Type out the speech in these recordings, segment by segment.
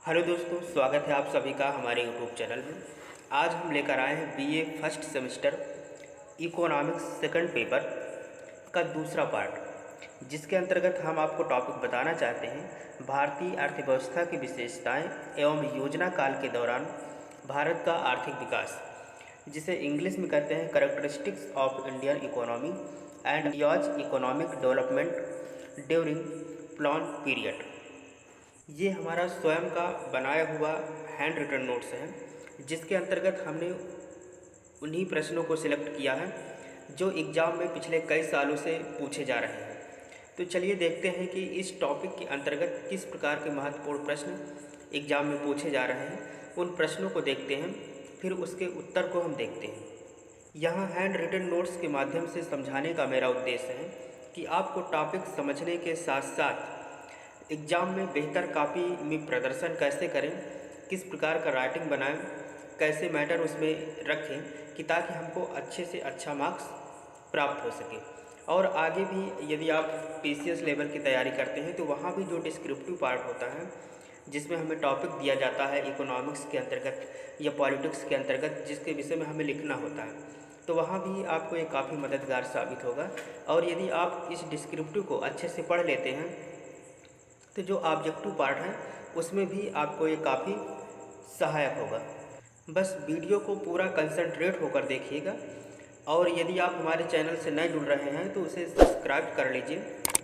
Hello दोस्तों, स्वागत है आप सभी का हमारे यूट्यूब चैनल में। आज हम लेकर आए हैं BA first semester economics second paper का दूसरा पार्ट, जिसके अंतर्गत हम आपको टॉपिक बताना चाहते हैं भारतीय अर्थव्यवस्था की विशेषताएं एवं योजना काल के दौरान भारत का आर्थिक विकास, जिसे इंग्लिश में कहते हैं characteristics of Indian economy and India's economic development during plan period. ये हमारा स्वयं का बनाया हुआ हैंड रिटन नोट्स है, जिसके अंतर्गत हमने उन्हीं प्रश्नों को सिलेक्ट किया है जो एग्ज़ाम में पिछले कई सालों से पूछे जा रहे हैं। तो चलिए देखते हैं कि इस टॉपिक के अंतर्गत किस प्रकार के महत्वपूर्ण प्रश्न एग्ज़ाम में पूछे जा रहे हैं। उन प्रश्नों को देखते हैं, फिर उसके उत्तर को हम देखते हैं। यहाँ हैंड रिटन नोट्स के माध्यम से समझाने का मेरा उद्देश्य है कि आपको टॉपिक समझने के साथ साथ एग्ज़ाम में बेहतर कॉपी में प्रदर्शन कैसे करें, किस प्रकार का राइटिंग बनाएं, कैसे मैटर उसमें रखें कि ताकि हमको अच्छे से अच्छा मार्क्स प्राप्त हो सके। और आगे भी यदि आप पीसीएस लेवल की तैयारी करते हैं तो वहाँ भी जो डिस्क्रिप्टिव पार्ट होता है, जिसमें हमें टॉपिक दिया जाता है इकोनॉमिक्स के अंतर्गत या पॉलिटिक्स के अंतर्गत, जिसके विषय में हमें लिखना होता है, तो वहाँ भी आपको ये काफ़ी मददगार साबित होगा। और यदि आप इस डिस्क्रिप्टिव को अच्छे से पढ़ लेते हैं तो जो ऑब्जेक्टिव पार्ट है उसमें भी आपको ये काफ़ी सहायक होगा। बस वीडियो को पूरा कंसंट्रेट होकर देखिएगा। और यदि आप हमारे चैनल से नए जुड़ रहे हैं तो उसे सब्सक्राइब कर लीजिए,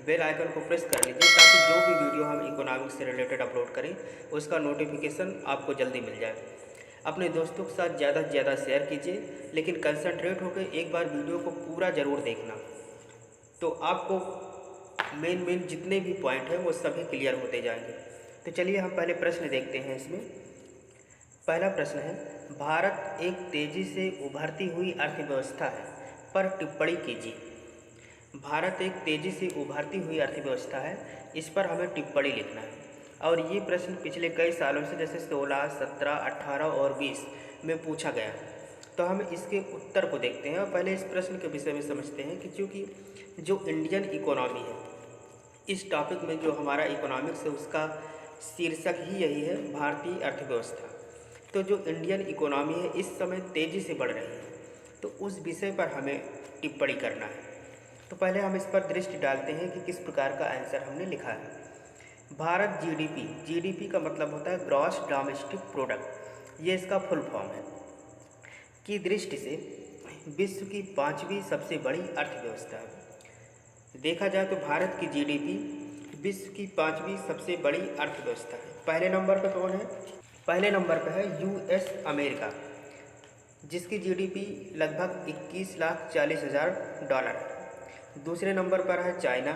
बेल आइकन को प्रेस कर लीजिए, ताकि जो भी वीडियो हम इकोनॉमिक्स से रिलेटेड अपलोड करें उसका नोटिफिकेशन आपको जल्दी मिल जाए। अपने दोस्तों के साथ ज़्यादा से ज़्यादा शेयर कीजिए, लेकिन कंसंट्रेट होकर एक बार वीडियो को पूरा ज़रूर देखना, तो आपको मेन जितने भी पॉइंट हैं वो सभी क्लियर होते जाएंगे। तो चलिए हम पहले प्रश्न देखते हैं। इसमें पहला प्रश्न है, भारत एक तेज़ी से उभरती हुई अर्थव्यवस्था है, पर टिप्पणी कीजिए। भारत एक तेज़ी से उभरती हुई अर्थव्यवस्था है, इस पर हमें टिप्पणी लिखना है। और ये प्रश्न पिछले कई सालों से, जैसे 16, 17, 18 और 20 में पूछा गया। तो हम इसके उत्तर को देखते हैं और पहले इस प्रश्न के विषय में समझते हैं कि चूँकि जो इंडियन इकोनॉमी है, इस टॉपिक में जो हमारा इकोनॉमिक्स है उसका शीर्षक ही यही है, भारतीय अर्थव्यवस्था। तो जो इंडियन इकोनॉमी है इस समय तेज़ी से बढ़ रही है, तो उस विषय पर हमें टिप्पणी करना है। तो पहले हम इस पर दृष्टि डालते हैं कि किस प्रकार का आंसर हमने लिखा है। भारत जीडीपी का मतलब होता है ग्रॉस डोमेस्टिक प्रोडक्ट, ये इसका फुल फॉर्म है, की दृष्टि से विश्व की 5वीं सबसे बड़ी अर्थव्यवस्था है। देखा जाए तो भारत की जीडीपी विश्व की 5वीं सबसे बड़ी अर्थव्यवस्था है। पहले नंबर पर कौन है? पहले नंबर पर है यूएस अमेरिका, जिसकी जीडीपी लगभग 21,40,000 डॉलर है। दूसरे नंबर पर है चाइना,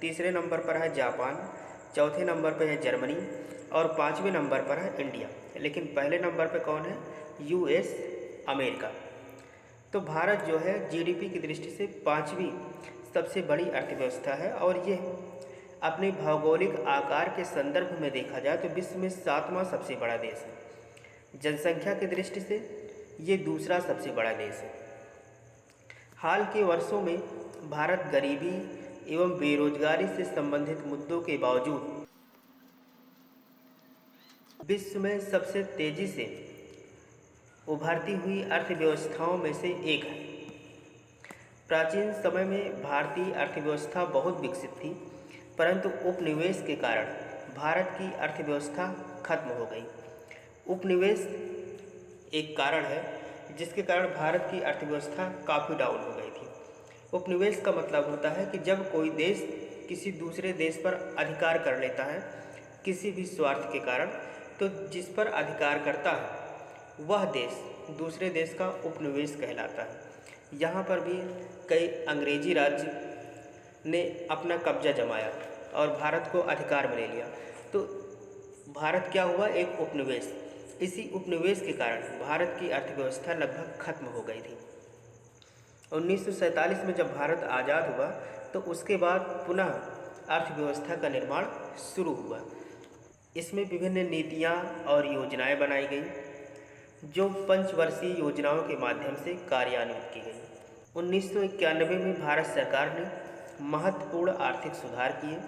तीसरे नंबर पर है जापान, चौथे नंबर पर है जर्मनी और 5वें नंबर पर है इंडिया। लेकिन पहले नंबर पर कौन है? US America. तो भारत जो है जीडीपी की दृष्टि से 5वीं सबसे बड़ी अर्थव्यवस्था है, और ये अपने भौगोलिक आकार के संदर्भ में देखा जाए तो विश्व में 7वां सबसे बड़ा देश है। जनसंख्या की दृष्टि से ये दूसरा सबसे बड़ा देश है। हाल के वर्षों में भारत गरीबी एवं बेरोजगारी से संबंधित मुद्दों के बावजूद विश्व में सबसे तेज़ी से उभरती हुई अर्थव्यवस्थाओं में से एक है। प्राचीन समय में भारतीय अर्थव्यवस्था बहुत विकसित थी, परंतु उपनिवेश के कारण भारत की अर्थव्यवस्था खत्म हो गई। उपनिवेश एक कारण है जिसके कारण भारत की अर्थव्यवस्था काफ़ी डाउन हो गई थी। उपनिवेश का मतलब होता है कि जब कोई देश किसी दूसरे देश पर अधिकार कर लेता है किसी भी स्वार्थ के कारण, तो जिस पर अधिकार करता है वह देश दूसरे देश का उपनिवेश कहलाता है। यहाँ पर भी कई अंग्रेजी राज्य ने अपना कब्जा जमाया और भारत को अधिकार में ले लिया, तो भारत क्या हुआ? एक उपनिवेश। इसी उपनिवेश के कारण भारत की अर्थव्यवस्था लगभग खत्म हो गई थी। 1947 में जब भारत आज़ाद हुआ तो उसके बाद पुनः अर्थव्यवस्था का निर्माण शुरू हुआ। इसमें विभिन्न नीतियाँ और योजनाएं बनाई गई जो पंचवर्षीय योजनाओं के माध्यम से कार्यान्वित की गई। 1991 में भारत सरकार ने महत्वपूर्ण आर्थिक सुधार किए,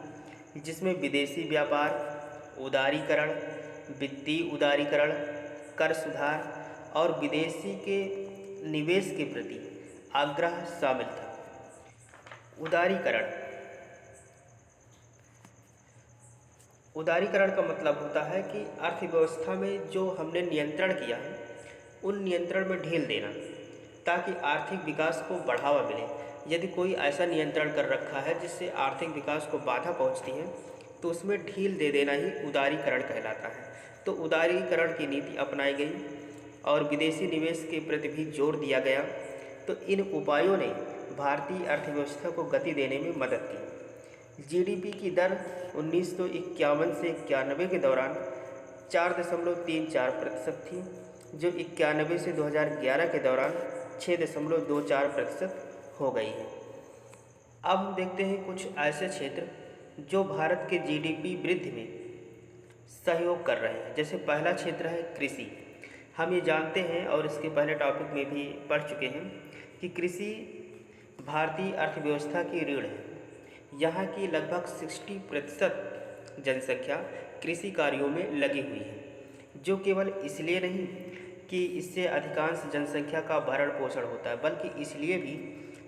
जिसमें विदेशी व्यापार, उदारीकरण, वित्तीय उदारीकरण, कर सुधार और विदेशी के निवेश के प्रति आग्रह शामिल था। उदारीकरण का मतलब होता है कि अर्थव्यवस्था में जो हमने नियंत्रण किया है उन नियंत्रण में ढील देना, ताकि आर्थिक विकास को बढ़ावा मिले। यदि कोई ऐसा नियंत्रण कर रखा है जिससे आर्थिक विकास को बाधा पहुंचती है तो उसमें ढील दे देना ही उदारीकरण कहलाता है। तो उदारीकरण की नीति अपनाई गई और विदेशी निवेश के प्रति भी जोर दिया गया। तो इन उपायों ने भारतीय अर्थव्यवस्था को गति देने में मदद की। जीडीपी की दर 1951 से 91 के दौरान 4.34% थी, जो 91 से 2011 के दौरान 6.24% हो गई है। अब हम देखते हैं कुछ ऐसे क्षेत्र जो भारत के जीडीपी वृद्धि में सहयोग कर रहे हैं। जैसे पहला क्षेत्र है कृषि। हम ये जानते हैं और इसके पहले टॉपिक में भी पढ़ चुके हैं कि कृषि भारतीय अर्थव्यवस्था की रीढ़ है। यहाँ की लगभग 60% जनसंख्या कृषि कार्यों में लगी हुई है, जो केवल इसलिए नहीं कि इससे अधिकांश जनसंख्या का भरण पोषण होता है, बल्कि इसलिए भी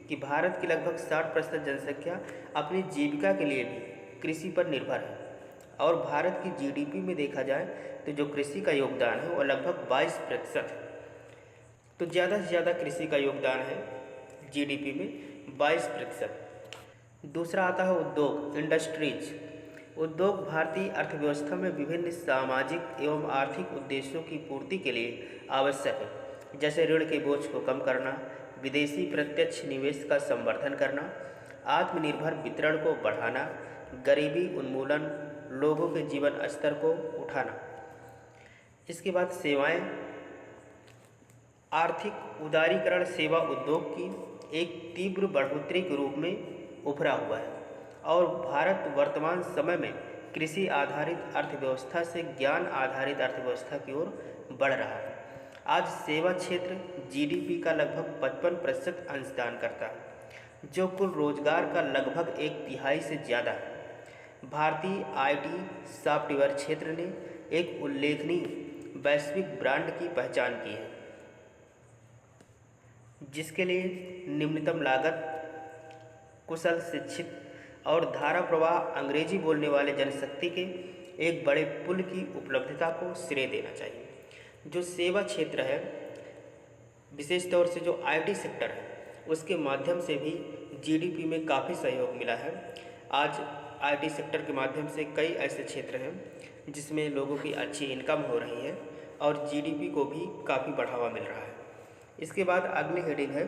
कि भारत की लगभग 60% जनसंख्या अपनी जीविका के लिए भी कृषि पर निर्भर है। और भारत की जीडीपी में देखा जाए तो जो कृषि का योगदान है वो लगभग 22% है। तो ज़्यादा से ज़्यादा कृषि का योगदान है जीडीपी में 22%। दूसरा आता है उद्योग, इंडस्ट्रीज। उद्योग भारतीय अर्थव्यवस्था में विभिन्न सामाजिक एवं आर्थिक उद्देश्यों की पूर्ति के लिए आवश्यक है, जैसे ऋण के बोझ को कम करना, विदेशी प्रत्यक्ष निवेश का संवर्धन करना, आत्मनिर्भर वितरण को बढ़ाना, गरीबी उन्मूलन, लोगों के जीवन स्तर को उठाना। इसके बाद सेवाएं। आर्थिक उदारीकरण सेवा उद्योग की एक तीव्र बढ़ोतरी के रूप में उभरा हुआ है और भारत वर्तमान समय में कृषि आधारित अर्थव्यवस्था से ज्ञान आधारित अर्थव्यवस्था की ओर बढ़ रहा है। आज सेवा क्षेत्र जीडीपी का लगभग 55% अंशदान करता है, जो कुल रोजगार का लगभग 1/3 से ज़्यादा है। भारतीय आईटी सॉफ्टवेयर क्षेत्र ने एक उल्लेखनीय वैश्विक ब्रांड की पहचान की है, जिसके लिए निम्नतम लागत, कुशल शिक्षित और धारा प्रवाह अंग्रेजी बोलने वाले जनशक्ति के एक बड़े पुल की उपलब्धता को श्रेय देना चाहिए। जो सेवा क्षेत्र है, विशेष तौर से जो आईटी सेक्टर है, उसके माध्यम से भी जीडीपी में काफ़ी सहयोग मिला है। आज आईटी सेक्टर के माध्यम से कई ऐसे क्षेत्र हैं जिसमें लोगों की अच्छी इनकम हो रही है और जीडीपी को भी काफ़ी बढ़ावा मिल रहा है। इसके बाद अगली हेडिंग है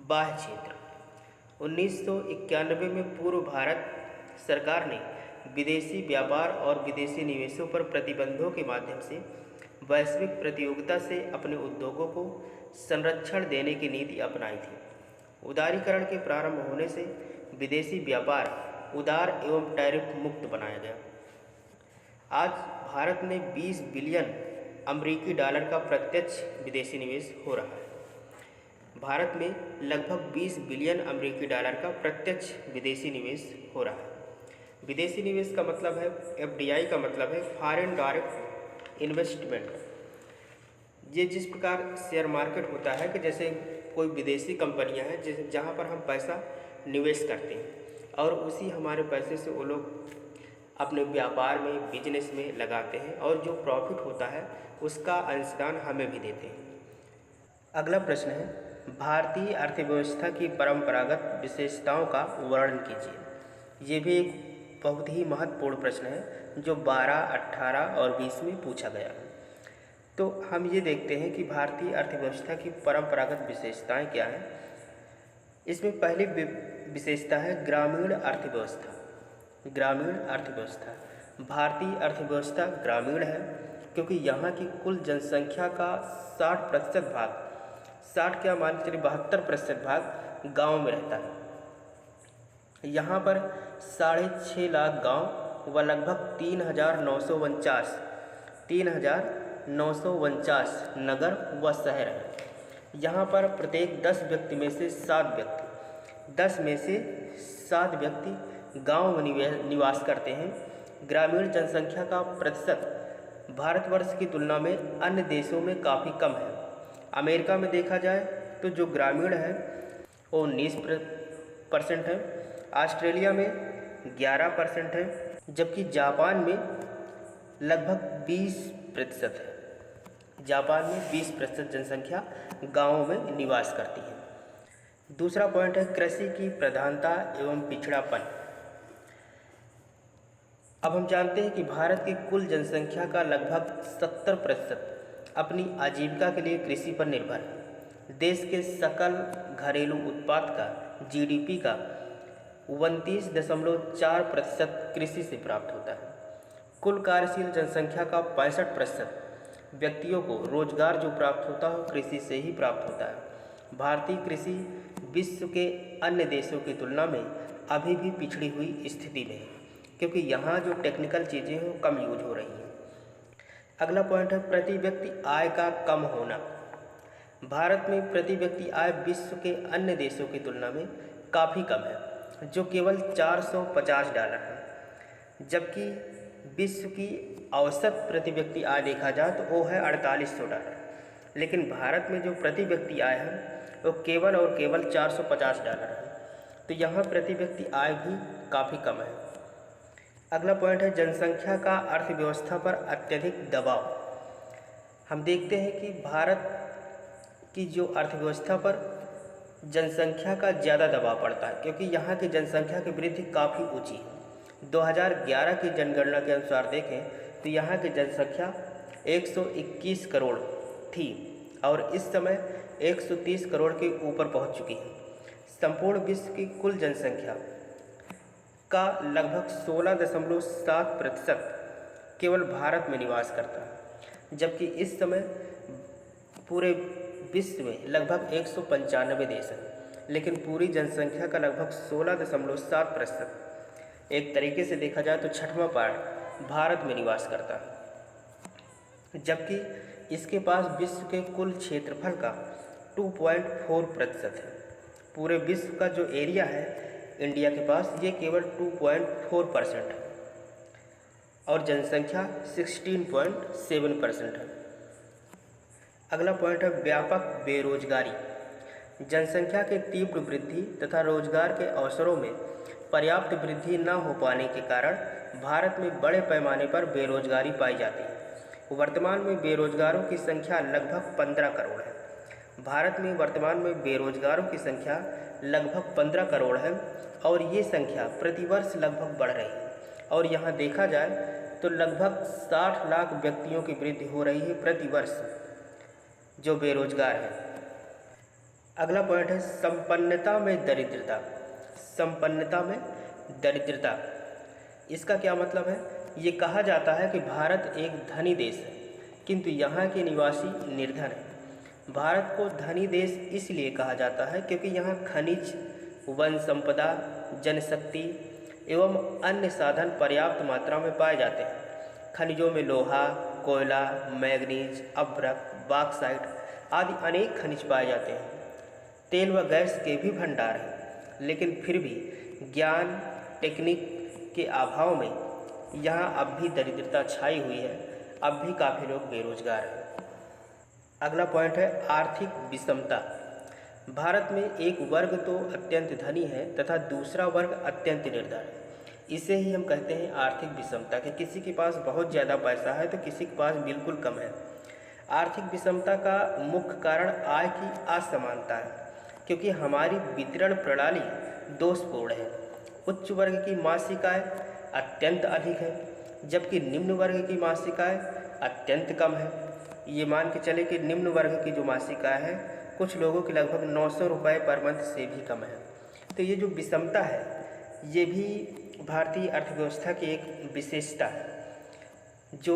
बाह्य क्षेत्र। 1991 में पूर्व भारत सरकार ने विदेशी व्यापार और विदेशी निवेशों पर प्रतिबंधों के माध्यम से वैश्विक प्रतियोगिता से अपने उद्योगों को संरक्षण देने की नीति अपनाई थी। उदारीकरण के प्रारंभ होने से विदेशी व्यापार उदार एवं टैरिफ मुक्त बनाया गया। आज भारत में 20 बिलियन अमेरिकी डॉलर का प्रत्यक्ष विदेशी निवेश हो रहा है। भारत में लगभग 20 बिलियन अमेरिकी डॉलर का प्रत्यक्ष विदेशी निवेश हो रहा है। विदेशी निवेश का मतलब है, एफडीआई का मतलब है फॉरेन डायरेक्ट इन्वेस्टमेंट। ये जिस प्रकार शेयर मार्केट होता है कि जैसे कोई विदेशी कंपनियां हैं जहाँ पर हम पैसा निवेश करते हैं और उसी हमारे पैसे से वो लोग अपने व्यापार में, बिजनेस में लगाते हैं और जो प्रॉफिट होता है उसका अंशदान हमें भी देते हैं। अगला प्रश्न है, भारतीय अर्थव्यवस्था की परंपरागत विशेषताओं का वर्णन कीजिए। ये भी एक बहुत ही महत्वपूर्ण प्रश्न है जो 12, 18 और 20 में पूछा गया है। तो हम ये देखते हैं कि भारतीय अर्थव्यवस्था की परंपरागत विशेषताएं क्या हैं। इसमें पहली विशेषता है ग्रामीण अर्थव्यवस्था। ग्रामीण अर्थव्यवस्था, भारतीय अर्थव्यवस्था ग्रामीण है क्योंकि यहाँ की कुल जनसंख्या का 60% भाग, 60 क्या मान चलिए 72% भाग गाँव में रहता है। यहाँ पर 6.5 लाख गांव व लगभग 3,949 नगर व शहर हैं। यहाँ पर प्रत्येक 10 व्यक्ति में से 7 व्यक्ति गांव में निवास करते हैं। ग्रामीण जनसंख्या का प्रतिशत भारतवर्ष की तुलना में अन्य देशों में काफ़ी कम है। अमेरिका में देखा जाए तो जो ग्रामीण है वो 19% है, ऑस्ट्रेलिया में 11% है, जबकि जापान में लगभग 20% है। जापान में 20% जनसंख्या गाँवों में निवास करती है। दूसरा पॉइंट है कृषि की प्रधानता एवं पिछड़ापन। अब हम जानते हैं कि भारत की कुल जनसंख्या का लगभग 70% अपनी आजीविका के लिए कृषि पर निर्भर है। देश के सकल घरेलू उत्पाद का जीडीपी का 29.4% कृषि से प्राप्त होता है। कुल कार्यशील जनसंख्या का 65% व्यक्तियों को रोजगार जो प्राप्त होता है कृषि से ही प्राप्त होता है। भारतीय कृषि विश्व के अन्य देशों की तुलना में अभी भी पिछड़ी हुई स्थिति में है, क्योंकि यहाँ जो टेक्निकल चीज़ें हैं वो कम यूज हो रही हैं। अगला पॉइंट है प्रति व्यक्ति आय का कम होना। भारत में प्रति व्यक्ति आय विश्व के अन्य देशों की तुलना में काफ़ी कम है, जो केवल $450 है, जबकि विश्व की औसत प्रति व्यक्ति आय देखा जाए तो वो है $4800। लेकिन भारत में जो प्रति व्यक्ति आय है वो केवल और केवल $450 है, तो यहाँ प्रति व्यक्ति आय भी काफ़ी कम है। अगला पॉइंट है जनसंख्या का अर्थव्यवस्था पर अत्यधिक दबाव। हम देखते हैं कि भारत की जो अर्थव्यवस्था पर जनसंख्या का ज़्यादा दबाव पड़ता है, क्योंकि यहाँ की जनसंख्या की वृद्धि काफ़ी ऊंची है। 2011 की जनगणना के अनुसार देखें तो यहाँ की जनसंख्या 121 करोड़ थी और इस समय 130 करोड़ के ऊपर पहुँच चुकी है। संपूर्ण विश्व की कुल जनसंख्या का लगभग 16.7% केवल भारत में निवास करता है, जबकि इस समय पूरे विश्व में लगभग 195 देश हैं, लेकिन पूरी जनसंख्या का लगभग 16.7% एक तरीके से देखा जाए तो छठवां पार्ट भारत में निवास करता है, जबकि इसके पास विश्व के कुल क्षेत्रफल का 2.4% है। पूरे विश्व का जो एरिया है इंडिया के पास ये केवल 2.4% है और जनसंख्या 16.7% है। अगला पॉइंट है व्यापक बेरोजगारी। जनसंख्या के तीव्र वृद्धि तथा रोजगार के अवसरों में पर्याप्त वृद्धि न हो पाने के कारण भारत में बड़े पैमाने पर बेरोजगारी पाई जाती है। वर्तमान में बेरोजगारों की संख्या लगभग 15 करोड़ है। भारत में वर्तमान में बेरोजगारों की संख्या लगभग 15 करोड़ है और ये संख्या प्रतिवर्ष लगभग बढ़ रही है और यहाँ देखा जाए तो लगभग 60 लाख व्यक्तियों की वृद्धि हो रही है प्रतिवर्ष जो बेरोजगार है। अगला पॉइंट है संपन्नता में दरिद्रता। संपन्नता में दरिद्रता, इसका क्या मतलब है? ये कहा जाता है कि भारत एक धनी देश है किंतु यहाँ के निवासी निर्धन हैं। भारत को धनी देश इसलिए कहा जाता है क्योंकि यहाँ खनिज, वन संपदा, जनशक्ति एवं अन्य साधन पर्याप्त मात्रा में पाए जाते हैं। खनिजों में लोहा, कोयला, मैग्नीज, अभ्रक, बॉक्साइट आदि अनेक खनिज पाए जाते हैं। तेल व गैस के भी भंडार हैं, लेकिन फिर भी ज्ञान टेक्निक के अभाव में यहाँ अब भी दरिद्रता छाई हुई है, अब भी काफ़ी लोग बेरोजगार हैं। अगला पॉइंट है आर्थिक विषमता। भारत में एक वर्ग तो अत्यंत धनी है तथा दूसरा वर्ग अत्यंत निर्धन है। इसे ही हम कहते हैं आर्थिक विषमता कि किसी के पास बहुत ज़्यादा पैसा है तो किसी के पास बिल्कुल कम है। आर्थिक विषमता का मुख्य कारण आय की असमानता है, क्योंकि हमारी वितरण प्रणाली दोषपूर्ण है। उच्च वर्ग की मासिक आय अत्यंत अधिक है, जबकि निम्न वर्ग की मासिक आय अत्यंत कम है। ये मान के चले कि निम्न वर्ग की जो मासिक आय है कुछ लोगों की लगभग 900 रुपये पर मंथ से भी कम है। तो ये जो विषमता है ये भी भारतीय अर्थव्यवस्था की एक विशेषता है जो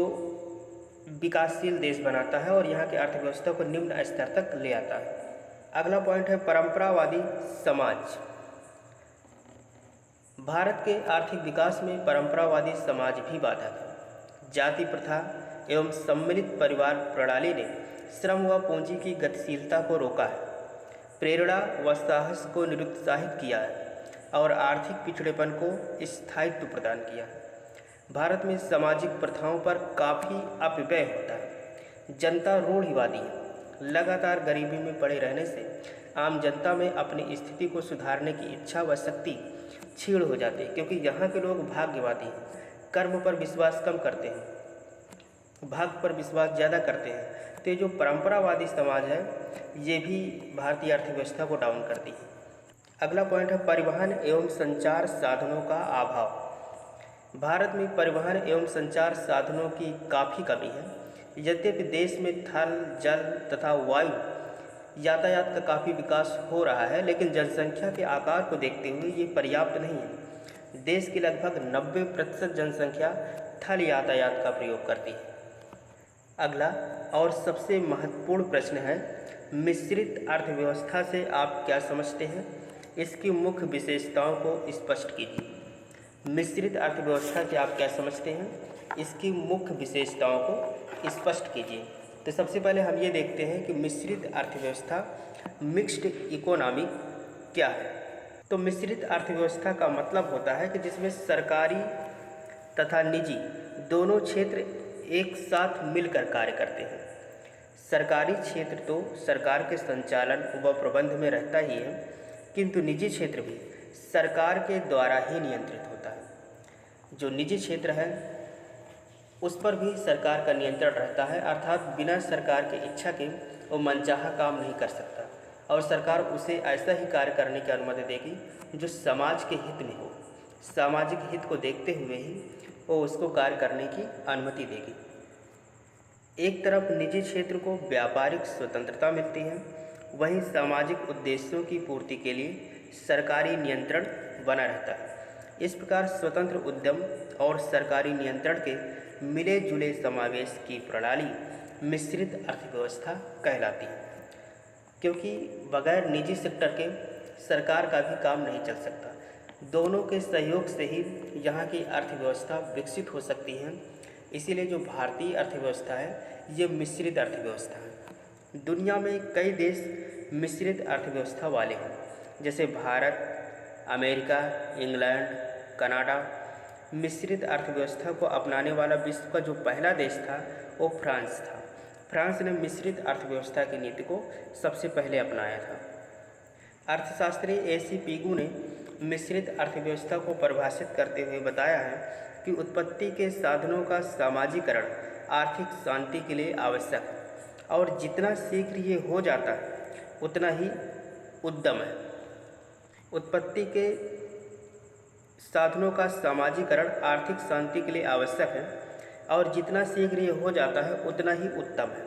विकासशील देश बनाता है और यहाँ की अर्थव्यवस्था को निम्न स्तर तक ले आता है। अगला पॉइंट है परंपरावादी समाज। भारत के आर्थिक विकास में परंपरावादी समाज भी बाधक है। जाति प्रथा एवं सम्मिलित परिवार प्रणाली ने श्रम व पूंजी की गतिशीलता को रोका है, प्रेरणा व साहस को निरुत्साहित किया है और आर्थिक पिछड़ेपन को स्थायित्व प्रदान किया है। भारत में सामाजिक प्रथाओं पर काफ़ी अपव्यय होता है। जनता रूढ़िवादी है। लगातार गरीबी में पड़े रहने से आम जनता में अपनी स्थिति को सुधारने की इच्छा व शक्ति क्षीण हो जाती है, क्योंकि यहाँ के लोग भाग्यवादी हैं, कर्म पर विश्वास कम करते हैं, भाग्य पर विश्वास ज़्यादा करते हैं। तो ये जो परंपरावादी समाज है ये भी भारतीय अर्थव्यवस्था को डाउन करती है। अगला पॉइंट है परिवहन एवं संचार साधनों का अभाव। भारत में परिवहन एवं संचार साधनों की काफ़ी कमी है। यद्यपि देश में थल, जल तथा वायु यातायात का काफ़ी विकास हो रहा है, लेकिन जनसंख्या के आकार को देखते हुए ये पर्याप्त नहीं है। देश की लगभग 90% जनसंख्या थल यातायात का प्रयोग करती है। अगला और सबसे महत्वपूर्ण प्रश्न है, मिश्रित अर्थव्यवस्था से आप क्या समझते हैं? इसकी मुख्य विशेषताओं को स्पष्ट कीजिए। मिश्रित अर्थव्यवस्था से आप क्या समझते हैं? इसकी मुख्य विशेषताओं को स्पष्ट कीजिए। तो सबसे पहले हम ये देखते हैं कि मिश्रित अर्थव्यवस्था, मिक्स्ड इकोनॉमी क्या है। तो मिश्रित अर्थव्यवस्था का मतलब होता है कि जिसमें सरकारी तथा निजी दोनों क्षेत्र एक साथ मिलकर कार्य करते हैं। सरकारी क्षेत्र तो सरकार के संचालन व प्रबंध में रहता ही है, किंतु निजी क्षेत्र भी सरकार के द्वारा ही नियंत्रित होता है। जो निजी क्षेत्र है उस पर भी सरकार का नियंत्रण रहता है, अर्थात बिना सरकार के इच्छा के वो मनचाहा काम नहीं कर सकता, और सरकार उसे ऐसा ही कार्य करने की अनुमति देगी जो समाज के हित में हो। सामाजिक हित को देखते हुए ही वो उसको कार्य करने की अनुमति देगी। एक तरफ निजी क्षेत्र को व्यापारिक स्वतंत्रता मिलती है, वहीं सामाजिक उद्देश्यों की पूर्ति के लिए सरकारी नियंत्रण बना रहता है। इस प्रकार स्वतंत्र उद्यम और सरकारी नियंत्रण के मिले जुले समावेश की प्रणाली मिश्रित अर्थव्यवस्था कहलाती है, क्योंकि बगैर निजी सेक्टर के सरकार का भी काम नहीं चल सकता। दोनों के सहयोग से ही यहाँ की अर्थव्यवस्था विकसित हो सकती है। इसीलिए जो भारतीय अर्थव्यवस्था है ये मिश्रित अर्थव्यवस्था है। दुनिया में कई देश मिश्रित अर्थव्यवस्था वाले हैं, जैसे भारत, अमेरिका, इंग्लैंड, कनाडा। मिश्रित अर्थव्यवस्था को अपनाने वाला विश्व का जो पहला देश था वो फ्रांस था। फ्रांस ने मिश्रित अर्थव्यवस्था की नीति को सबसे पहले अपनाया था। अर्थशास्त्री AC पीगू ने मिश्रित अर्थव्यवस्था को परिभाषित करते हुए बताया है कि उत्पत्ति के साधनों का सामाजिकरण आर्थिक शांति के लिए आवश्यक है, और जितना शीघ्र ये हो जाता है उतना ही उद्यम है। उत्पत्ति के साधनों का सामाजिकरण आर्थिक शांति के लिए आवश्यक है, और जितना शीघ्र ये हो जाता है उतना ही उत्तम है।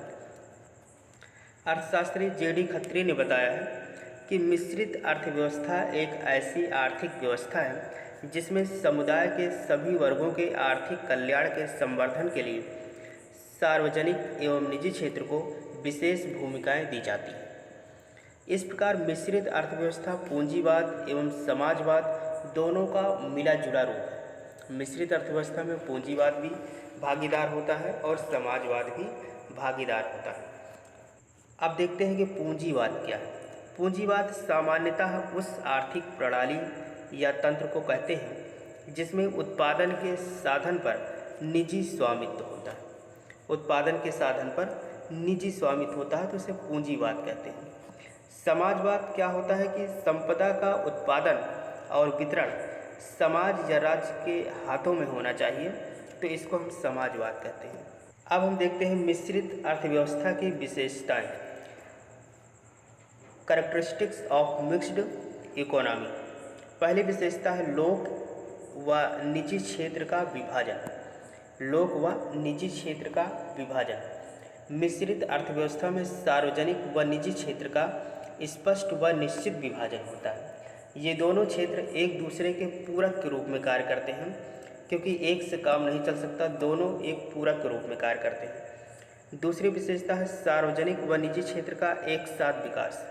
अर्थशास्त्री JD खत्री ने बताया है कि मिश्रित अर्थव्यवस्था एक ऐसी आर्थिक व्यवस्था है जिसमें समुदाय के सभी वर्गों के आर्थिक कल्याण के संवर्धन के लिए सार्वजनिक एवं निजी क्षेत्र को विशेष भूमिकाएं दी जाती हैं। इस प्रकार मिश्रित अर्थव्यवस्था पूंजीवाद एवं समाजवाद दोनों का मिला जुला रूप है। मिश्रित अर्थव्यवस्था में पूंजीवाद भी भागीदार होता है और समाजवाद भी भागीदार होता है। अब देखते हैं कि पूंजीवाद क्या है। पूंजीवाद सामान्यतः उस आर्थिक प्रणाली या तंत्र को कहते हैं जिसमें उत्पादन के साधन पर निजी स्वामित्व होता है। उत्पादन के साधन पर निजी स्वामित्व होता है तो इसे पूंजीवाद कहते हैं। समाजवाद क्या होता है कि संपदा का उत्पादन और वितरण समाज या राज्य के हाथों में होना चाहिए, तो इसको हम समाजवाद कहते हैं। अब हम देखते हैं मिश्रित अर्थव्यवस्था की विशेषताएं। Characteristics of mixed economy. पहली विशेषता है लोक व निजी क्षेत्र का विभाजन। लोक व निजी क्षेत्र का विभाजन। मिश्रित अर्थव्यवस्था में सार्वजनिक व निजी क्षेत्र का स्पष्ट व निश्चित विभाजन होता है। ये दोनों क्षेत्र एक दूसरे के पूरक के रूप में कार्य करते हैं, क्योंकि एक से काम नहीं चल सकता, दोनों एक पूरक के रूप में कार्य करते हैं। दूसरी विशेषता है सार्वजनिक व निजी क्षेत्र का एक साथ विकास।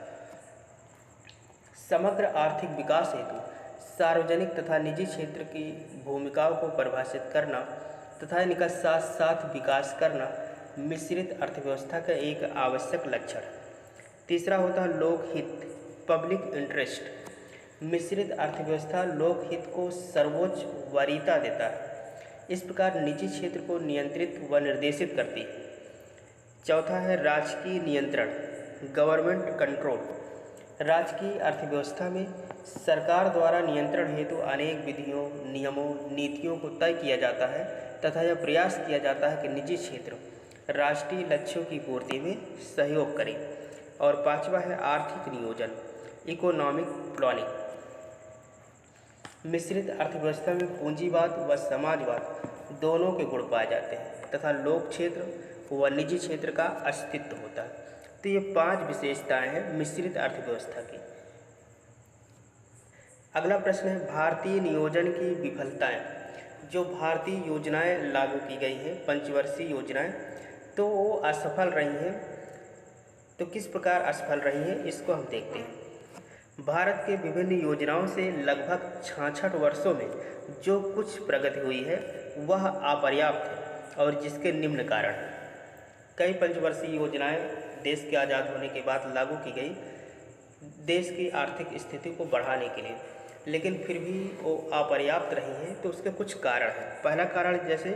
समग्र आर्थिक विकास हेतु सार्वजनिक तथा निजी क्षेत्र की भूमिकाओं को परिभाषित करना तथा इनका साथ साथ विकास करना मिश्रित अर्थव्यवस्था का एक आवश्यक लक्षण है। तीसरा होता है लोकहित, पब्लिक इंटरेस्ट। मिश्रित अर्थव्यवस्था लोकहित को सर्वोच्च वरीयता देता है। इस प्रकार निजी क्षेत्र को नियंत्रित व निर्देशित करती है। चौथा है राजकीय नियंत्रण, गवर्नमेंट कंट्रोल। राजकीय अर्थव्यवस्था में सरकार द्वारा नियंत्रण हेतु अनेक विधियों, नियमों, नीतियों को तय किया जाता है तथा यह प्रयास किया जाता है कि निजी क्षेत्र राष्ट्रीय लक्ष्यों की पूर्ति में सहयोग करें। और पांचवा है आर्थिक नियोजन, इकोनॉमिक प्लानिंग। मिश्रित अर्थव्यवस्था में पूंजीवाद व समाजवाद दोनों के गुण पाए जाते हैं तथा लोक क्षेत्र व निजी क्षेत्र का अस्तित्व होता है। तो ये 5 विशेषताएं हैं मिश्रित अर्थव्यवस्था की। अगला प्रश्न है भारतीय नियोजन की विफलताएं। जो भारतीय योजनाएं लागू की गई हैं, पंचवर्षीय योजनाएं, तो वो असफल रही हैं। तो किस प्रकार असफल रही हैं, इसको हम देखते हैं। भारत के विभिन्न योजनाओं से लगभग 66 वर्षों में जो कुछ प्रगति हुई है वह अपर्याप्त है और जिसके निम्न कारण हैं। कई पंचवर्षीय योजनाएं देश के आज़ाद होने के बाद लागू की गई देश की आर्थिक स्थिति को बढ़ाने के लिए, लेकिन फिर भी वो अपर्याप्त रही हैं। तो उसके कुछ कारण हैं। पहला कारण जैसे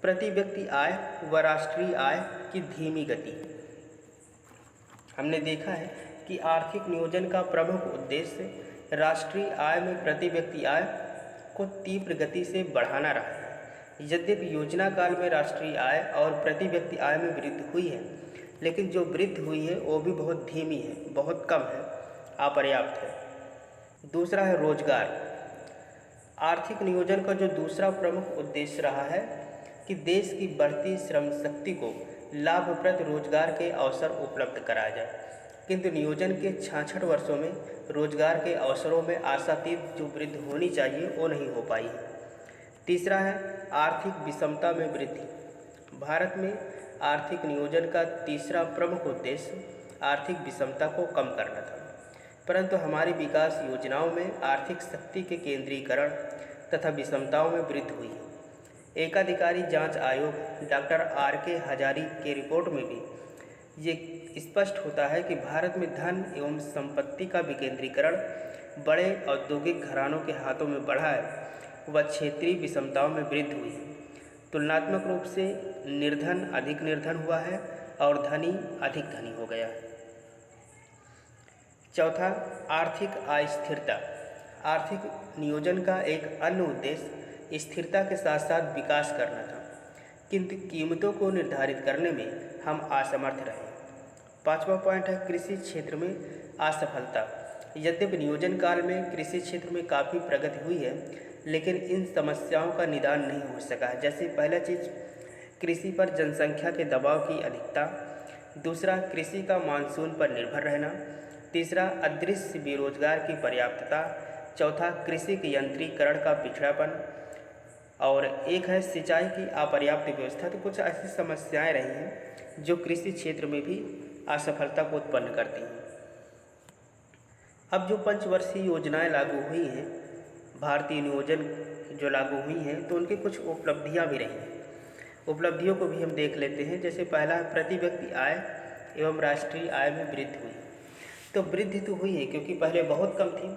प्रति व्यक्ति आय व राष्ट्रीय आय की धीमी गति। हमने देखा है कि आर्थिक नियोजन का प्रमुख उद्देश्य राष्ट्रीय आय में प्रति व्यक्ति आय को तीव्र गति से बढ़ाना रहा है। यद्यपि योजना काल में राष्ट्रीय आय और प्रति व्यक्ति आय में वृद्धि हुई है, लेकिन जो वृद्धि हुई है वो भी बहुत धीमी है, बहुत कम है, अपर्याप्त है। दूसरा है रोजगार। आर्थिक नियोजन का जो दूसरा प्रमुख उद्देश्य रहा है कि देश की बढ़ती श्रम शक्ति को लाभप्रद रोजगार के अवसर उपलब्ध कराया जाए, किंतु नियोजन के 66 वर्षों में रोजगार के अवसरों में आशातीत जो वृद्धि होनी चाहिए वो नहीं हो पाई है। तीसरा है आर्थिक विषमता में वृद्धि। भारत में आर्थिक नियोजन का तीसरा प्रमुख उद्देश्य आर्थिक विषमता को कम करना था, परंतु हमारी विकास योजनाओं में आर्थिक शक्ति के केंद्रीकरण तथा विषमताओं में वृद्धि हुई है। एकाधिकारी जांच आयोग डॉक्टर R.K. हजारी के रिपोर्ट में भी ये स्पष्ट होता है कि भारत में धन एवं संपत्ति का विकेंद्रीकरण बड़े औद्योगिक घरानों के हाथों में बढ़ा है व क्षेत्रीय विषमताओं में वृद्धि हुई है। तुलनात्मक रूप से निर्धन अधिक निर्धन हुआ है और धनी अधिक धनी हो गया है। चौथा, आर्थिक अस्थिरता। आर्थिक नियोजन का एक अन्य उद्देश्य स्थिरता के साथ साथ विकास करना था, किंतु कीमतों को निर्धारित करने में हम असमर्थ रहे। पांचवा पॉइंट है कृषि क्षेत्र में असफलता। यद्यपि नियोजन काल में कृषि क्षेत्र में काफ़ी प्रगति हुई है, लेकिन इन समस्याओं का निदान नहीं हो सका है। जैसे पहला चीज़ कृषि पर जनसंख्या के दबाव की अधिकता, दूसरा कृषि का मानसून पर निर्भर रहना, तीसरा अदृश्य बेरोजगार की पर्याप्तता, चौथा कृषि के यंत्रीकरण का पिछड़ापन, और एक है सिंचाई की अपर्याप्त व्यवस्था। तो कुछ ऐसी समस्याएं रही हैं जो कृषि क्षेत्र में भी असफलता को उत्पन्न करती हैं। अब जो पंचवर्षीय योजनाएं लागू हुई हैं, भारतीय नियोजन जो लागू हुई हैं, तो उनकी कुछ उपलब्धियां भी रही हैं। उपलब्धियों को भी हम देख लेते हैं। जैसे पहला है प्रति व्यक्ति आय एवं राष्ट्रीय आय में वृद्धि हुई। तो वृद्धि तो हुई है क्योंकि पहले बहुत कम थी,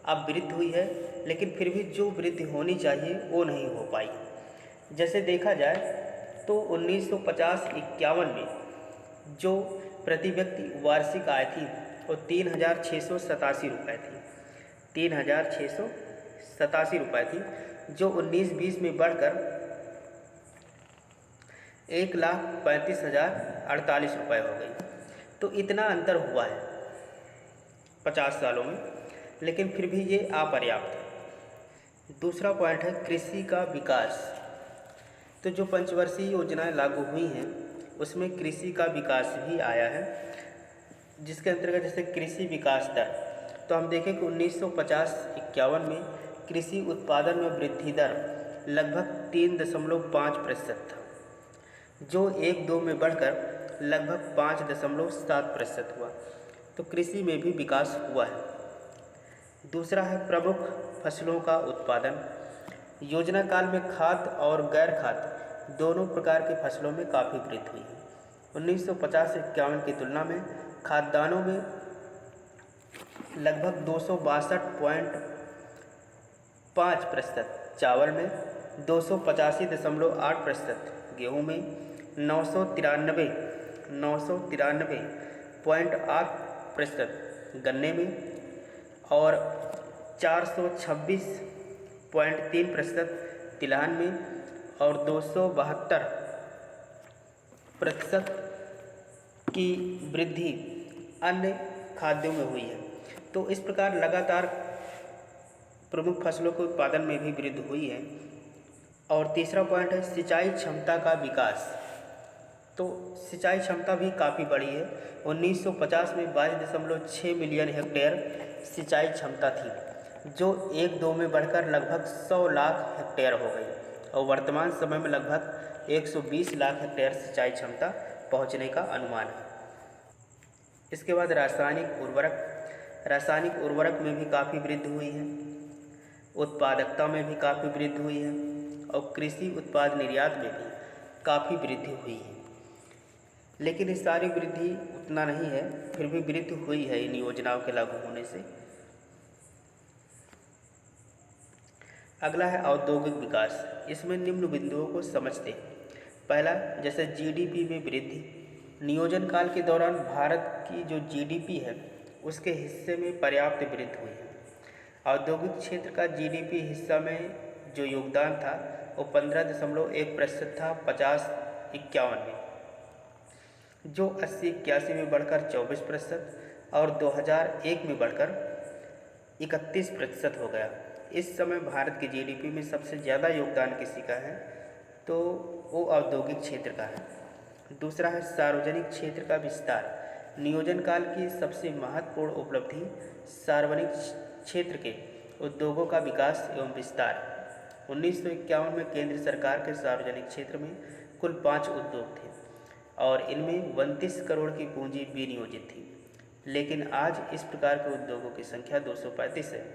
अब वृद्धि हुई है, लेकिन फिर भी जो वृद्धि होनी चाहिए वो नहीं हो पाई। जैसे देखा जाए तो 1950-51 में जो प्रति व्यक्ति वार्षिक आय थी वो 3,687 रुपये थी। 3,687 रुपये थी, जो 19-20 में बढ़कर 1,35,048 रुपये हो गई। तो इतना अंतर हुआ है 50 सालों में, लेकिन फिर भी ये अपर्याप्त है। दूसरा पॉइंट है कृषि का विकास। तो जो पंचवर्षीय योजनाएं लागू हुई हैं उसमें कृषि का विकास भी आया है, जिसके अंतर्गत जैसे कृषि विकास दर, तो हम देखें कि 1950-51 में कृषि उत्पादन में वृद्धि दर लगभग 3.5% था, जो 1-2 में बढ़कर लगभग 5.7% हुआ। तो कृषि में भी विकास हुआ है। दूसरा है प्रमुख फसलों का उत्पादन। योजना काल में खाद्य और गैर खाद्य दोनों प्रकार की फसलों में काफ़ी वृद्धि हुई है। 1950-51 की तुलना में खाद्यान्नों में लगभग 262.5%, चावल में 285.8%, गेहूँ में 993.8%, गन्ने में और 426.3% तिलहन में और 272% की वृद्धि अन्य खाद्यों में हुई है। तो इस प्रकार लगातार प्रमुख फसलों के उत्पादन में भी वृद्धि हुई है। और तीसरा पॉइंट है सिंचाई क्षमता का विकास। तो सिंचाई क्षमता भी काफ़ी बढ़ी है। 1950 में 22.6 मिलियन हेक्टेयर सिंचाई क्षमता थी, जो 1-2 में बढ़कर लगभग 100 लाख हेक्टेयर हो गई और वर्तमान समय में लगभग 120 लाख हेक्टेयर सिंचाई क्षमता पहुंचने का अनुमान है। इसके बाद रासायनिक उर्वरक में भी काफ़ी वृद्धि हुई है, उत्पादकता में भी काफ़ी वृद्धि हुई है और कृषि उत्पाद निर्यात में भी काफ़ी वृद्धि हुई है। लेकिन इस सारी वृद्धि उतना नहीं है, फिर भी वृद्धि हुई है इन योजनाओं के लागू होने से। अगला है औद्योगिक विकास। इसमें निम्न बिंदुओं को समझते हैं। पहला, जैसे जीडीपी में वृद्धि। नियोजन काल के दौरान भारत की जो जीडीपी है उसके हिस्से में पर्याप्त वृद्धि हुई है। औद्योगिक क्षेत्र का जीडीपी हिस्सा में जो योगदान था वो 15.1% था 50-51 में, जो 80-81 में बढ़कर 24% और 2001 में बढ़कर 31% हो गया। इस समय भारत की जीडीपी में सबसे ज़्यादा योगदान किसी का है तो वो औद्योगिक क्षेत्र का है। दूसरा है सार्वजनिक क्षेत्र का विस्तार। नियोजन काल की सबसे महत्वपूर्ण उपलब्धि सार्वजनिक क्षेत्र के उद्योगों का विकास एवं विस्तार। 1951 में केंद्र सरकार के सार्वजनिक क्षेत्र में कुल 5 उद्योग थे और इनमें 32 करोड़ की पूंजी विनियोजित थी। लेकिन आज इस प्रकार के उद्योगों की संख्या 235 है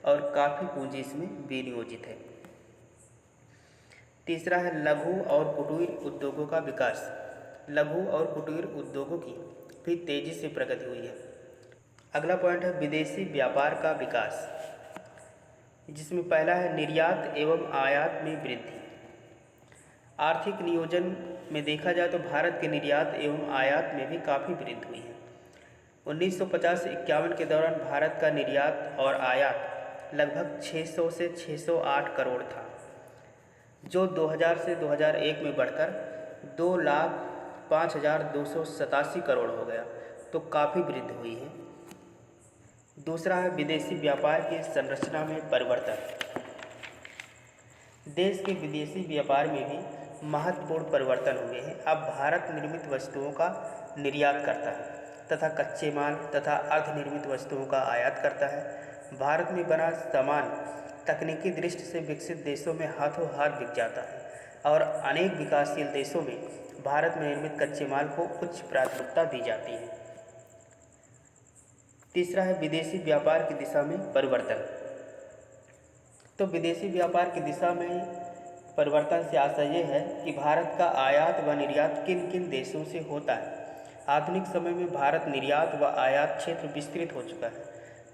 और काफ़ी पूंजी इसमें विनियोजित है। तीसरा है लघु और कुटीर उद्योगों का विकास। लघु और कुटीर उद्योगों की भी तेज़ी से प्रगति हुई है। अगला पॉइंट है विदेशी व्यापार का विकास, जिसमें पहला है निर्यात एवं आयात में वृद्धि। आर्थिक नियोजन में देखा जाए तो भारत के निर्यात एवं आयात में भी काफ़ी वृद्धि हुई है। 1950-51 के दौरान भारत का निर्यात और आयात लगभग 600 से 608 करोड़ था, जो 2000 से 2001 में बढ़कर 2,05,287 करोड़ हो गया, तो काफ़ी वृद्धि हुई है। दूसरा है विदेशी व्यापार की संरचना में परिवर्तन। देश के विदेशी व्यापार में भी महत्वपूर्ण परिवर्तन हुए हैं। अब भारत निर्मित वस्तुओं का निर्यात करता है तथा कच्चे माल तथा अर्धनिर्मित वस्तुओं का आयात करता है। भारत में बना सामान तकनीकी दृष्टि से विकसित देशों में हाथों हाथ बिक जाता है और अनेक विकासशील देशों में भारत में निर्मित कच्चे माल को उच्च प्राथमिकता दी जाती है। तीसरा है विदेशी व्यापार की दिशा में परिवर्तन। तो विदेशी व्यापार की दिशा में परिवर्तन से आशय ये है कि भारत का आयात व निर्यात किन किन देशों से होता है। आधुनिक समय में भारत निर्यात व आयात क्षेत्र विस्तृत हो चुका है।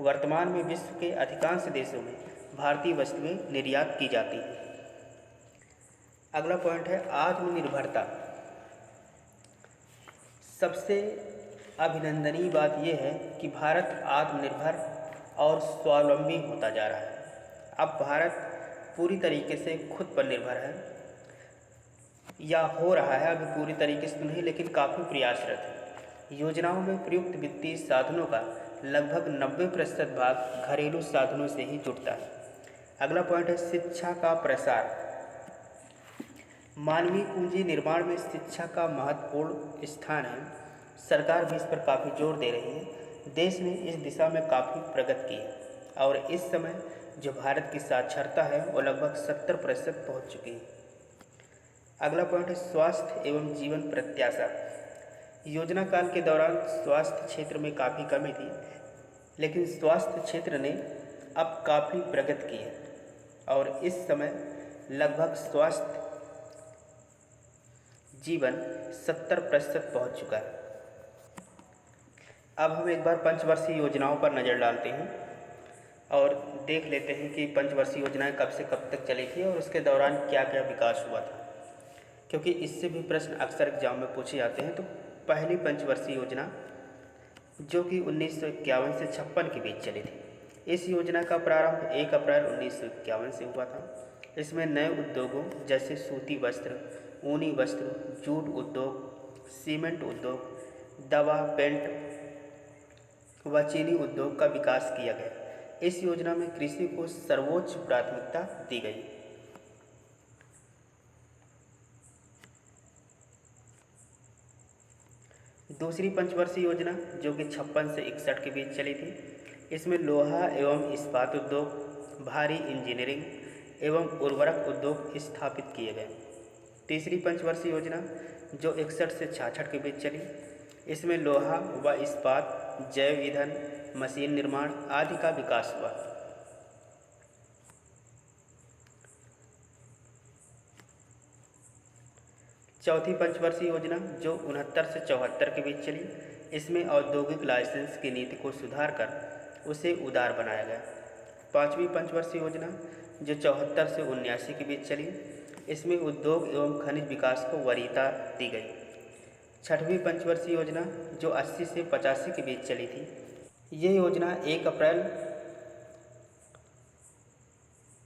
वर्तमान में विश्व के अधिकांश देशों में भारतीय वस्तुएं निर्यात की जाती हैं। अगला पॉइंट है आत्मनिर्भरता। सबसे अभिनंदनीय बात यह है कि भारत आत्मनिर्भर और स्वावलंबी होता जा रहा है। अब भारत पूरी तरीके से खुद पर निर्भर है या हो रहा है, अभी पूरी तरीके से नहीं लेकिन काफ़ी प्रयासरत है। योजनाओं में प्रयुक्त वित्तीय साधनों का लगभग 90% भाग घरेलू साधनों से ही जुटता है। अगला पॉइंट है शिक्षा का प्रसार। मानवीय पूंजी निर्माण में शिक्षा का महत्वपूर्ण स्थान है। सरकार भी इस पर काफ़ी जोर दे रही है। देश ने इस दिशा में काफ़ी प्रगति की है और इस समय जो भारत की साक्षरता है वो लगभग 70% पहुँच चुकी है। अगला पॉइंट है स्वास्थ्य एवं जीवन प्रत्याशा। योजना काल के दौरान स्वास्थ्य क्षेत्र में काफ़ी कमी थी, लेकिन स्वास्थ्य क्षेत्र ने अब काफ़ी प्रगति की है और इस समय लगभग स्वास्थ्य जीवन 70% पहुँच चुका है। अब हम एक बार पंचवर्षीय योजनाओं पर नज़र डालते हैं। और देख लेते हैं कि पंचवर्षीय योजनाएं कब से कब तक चली थी और उसके दौरान क्या क्या विकास हुआ था, क्योंकि इससे भी प्रश्न अक्सर एग्जाम में पूछे जाते हैं। तो पहली पंचवर्षीय योजना जो कि 1951 से 56 के बीच चली थी, इस योजना का प्रारंभ 1 अप्रैल 1951 से हुआ था। इसमें नए उद्योगों जैसे सूती वस्त्र, ऊनी वस्त्र, जूट उद्योग, सीमेंट उद्योग, दवा, पेंट व चीनी उद्योग का विकास किया गया। इस योजना में कृषि को सर्वोच्च प्राथमिकता दी गई। दूसरी पंचवर्षीय योजना जो कि 56 से 61 के बीच चली थी, इसमें लोहा एवं इस्पात उद्योग, भारी इंजीनियरिंग एवं उर्वरक उद्योग स्थापित किए गए। तीसरी पंचवर्षीय योजना जो 61 से 66 के बीच चली, इसमें लोहा व इस्पात, जैव ईंधन, मशीन निर्माण आदि का विकास हुआ। चौथी पंचवर्षीय योजना जो 69 से 74 के बीच चली, इसमें औद्योगिक लाइसेंस की नीति को सुधार कर उसे उदार बनाया गया। पांचवी पंचवर्षीय योजना जो 74 से 79 के बीच चली, इसमें उद्योग एवं खनिज विकास को वरीयता दी गई। छठवीं पंचवर्षीय योजना जो 80 से 85 के बीच चली थी, ये योजना 1 अप्रैल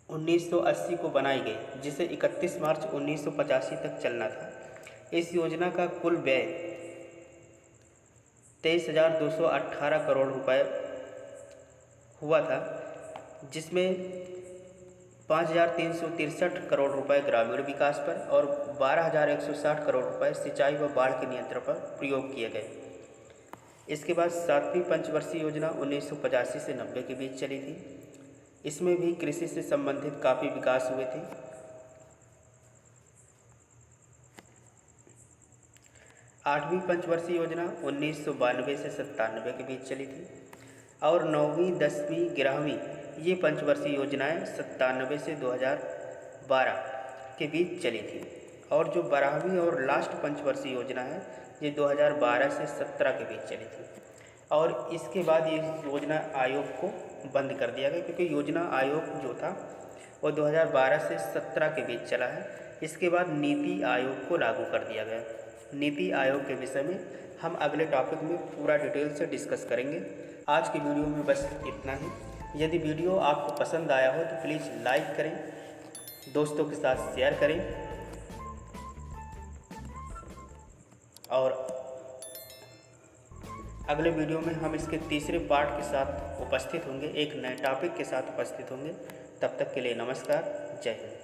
1980 को बनाई गई, जिसे 31 मार्च 1985 तक चलना था। इस योजना का कुल व्यय 23,218 करोड़ रुपए हुआ था, जिसमें 5,363 करोड़ रुपए ग्रामीण विकास पर और 12,160 करोड़ रुपए सिंचाई व बाढ़ के नियंत्रण पर प्रयोग किए गए। इसके बाद सातवीं पंचवर्षीय योजना 1985 से 90 के बीच चली थी। इसमें भी कृषि से संबंधित काफ़ी विकास हुए थे। आठवीं पंचवर्षीय योजना 1992 से 97 के बीच चली थी और 9वीं, 10वीं, 11वीं ये पंचवर्षीय योजनाएं 97 से 2012 के बीच चली थी। और जो 12वीं और लास्ट पंचवर्षीय योजना है ये 2012 से 17 के बीच चली थी। और इसके बाद ये योजना आयोग को बंद कर दिया गया, क्योंकि योजना आयोग जो था वो 2012 से 17 के बीच चला है। इसके बाद नीति आयोग को लागू कर दिया गया। नीति आयोग के विषय में हम अगले टॉपिक में पूरा डिटेल से डिस्कस करेंगे। आज की वीडियो में बस इतना ही। यदि वीडियो आपको पसंद आया हो तो प्लीज़ लाइक करें, दोस्तों के साथ शेयर करें और अगले वीडियो में हम इसके तीसरे पार्ट के साथ उपस्थित होंगे, एक नए टॉपिक के साथ उपस्थित होंगे। तब तक के लिए नमस्कार, जय हिंद।